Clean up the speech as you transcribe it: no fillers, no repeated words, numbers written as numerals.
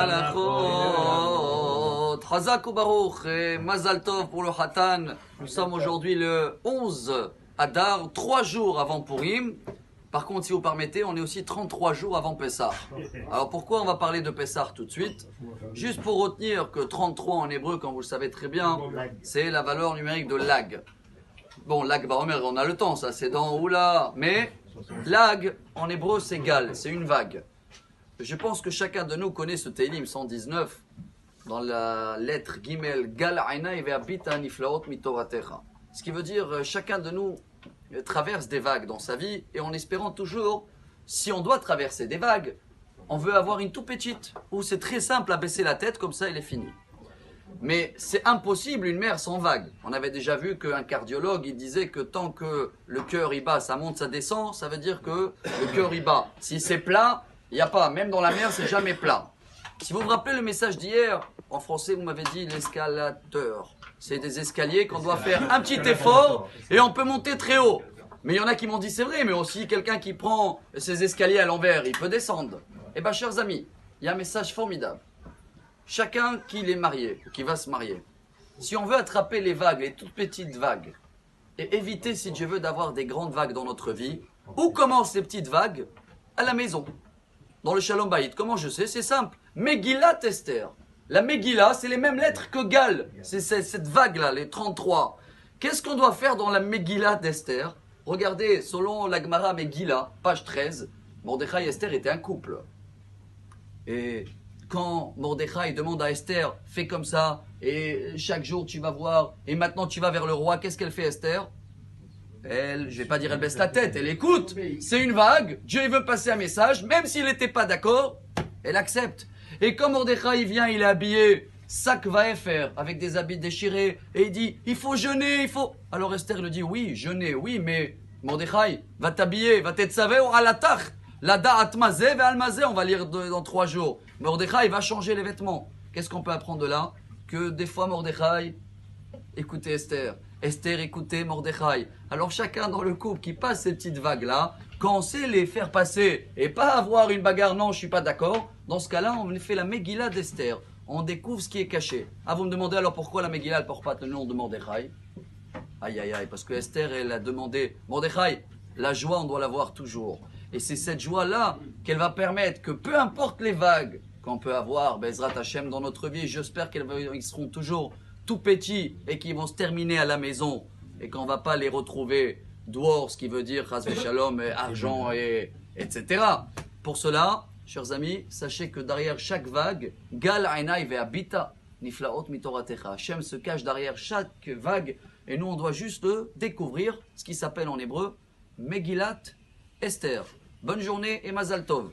halachot. Chazak ou Baruch, Mazal Tov pour le Hatan. Nous sommes aujourd'hui le 11 Adar, 3 jours avant Purim. Par contre, si vous permettez, on est aussi 33 jours avant Pessah. Alors pourquoi on va parler de Pessah tout de suite? Juste pour retenir que 33 en hébreu, comme vous le savez très bien, c'est la valeur numérique de lag. Bon, lag baromer, on a le temps, ça c'est dans Oula. Mais lag en hébreu c'est gal, c'est une vague. Je pense que chacun de nous connaît ce Tehillim 119 dans la lettre Gimel Gal Aina ve'abita niflaot mitoratecha. Ce qui veut dire chacun de nous traverse des vagues dans sa vie et en espérant toujours, si on doit traverser des vagues, on veut avoir une tout petite où c'est très simple à baisser la tête comme ça il est fini. Mais c'est impossible une mer sans vague. On avait déjà vu qu'un cardiologue il disait que tant que le cœur y bat, ça monte, ça descend, ça veut dire que le cœur y bat. Si c'est plat, il n'y a pas. Même dans la mer, c'est jamais plat. Si vous vous rappelez le message d'hier, en français vous m'avez dit l'escalateur. C'est des escaliers qu'on doit faire un petit effort et on peut monter très haut. Mais il y en a qui m'ont dit c'est vrai, mais aussi quelqu'un qui prend ses escaliers à l'envers, il peut descendre. Eh bien chers amis, il y a un message formidable. Chacun qui est marié, qui va se marier, si on veut attraper les vagues, les toutes petites vagues, et éviter, si Dieu veut, d'avoir des grandes vagues dans notre vie, où commencent ces petites vagues? À la maison, dans le Shalom Bayit. Comment je sais? C'est simple. Megillat Esther. La Megillah, c'est les mêmes lettres que Gal. C'est cette vague-là, les 33. Qu'est-ce qu'on doit faire dans la Megillah d'Esther? Regardez, selon la Gemara Megillah, page 13, Mordechai et Esther étaient un couple. Et quand Mordechai demande à Esther, fais comme ça, et chaque jour tu vas voir, et maintenant tu vas vers le roi, qu'est-ce qu'elle fait Esther? Elle, je vais pas dire elle baisse la tête, elle écoute, c'est une vague, Dieu il veut passer un message, même s'il n'était pas d'accord, elle accepte. Et quand Mordechai il vient, il est habillé, sac vaefer, avec des habits déchirés, et il dit, il faut jeûner, il faut... Alors Esther lui dit, oui, jeûner, oui, mais Mordechai, va t'habiller, va t'être savé au alatach. La da'at mazé ve al mazé, on va lire dans 3 jours. Mordechai va changer les vêtements. Qu'est-ce qu'on peut apprendre de là? Que des fois Mordechai écoutez Esther. Esther écoutez Mordechai. Alors chacun dans le couple qui passe ces petites vagues-là, quand on sait les faire passer et pas avoir une bagarre, non je suis pas d'accord, dans ce cas-là on fait la Megillah d'Esther. On découvre ce qui est caché. Ah vous me demandez alors pourquoi la Megillah ne porte pas le nom de Mordechai? Aïe aïe aïe, parce que Esther elle a demandé, Mordechai, la joie on doit l'avoir toujours. Et c'est cette joie-là qu'elle va permettre que peu importe les vagues qu'on peut avoir, Bezrat Hashem, dans notre vie, j'espère qu'ils seront toujours tout petits et qu'ils vont se terminer à la maison et qu'on ne va pas les retrouver dehors, ce qui veut dire Chas Shalom, argent, etc. Pour cela, chers amis, sachez que derrière chaque vague, Gal Ainai ve'abita niflaot mitoratecha. Hashem se cache derrière chaque vague et nous on doit juste découvrir ce qui s'appelle en hébreu Megillat Esther. Bonne journée et Mazal Tov.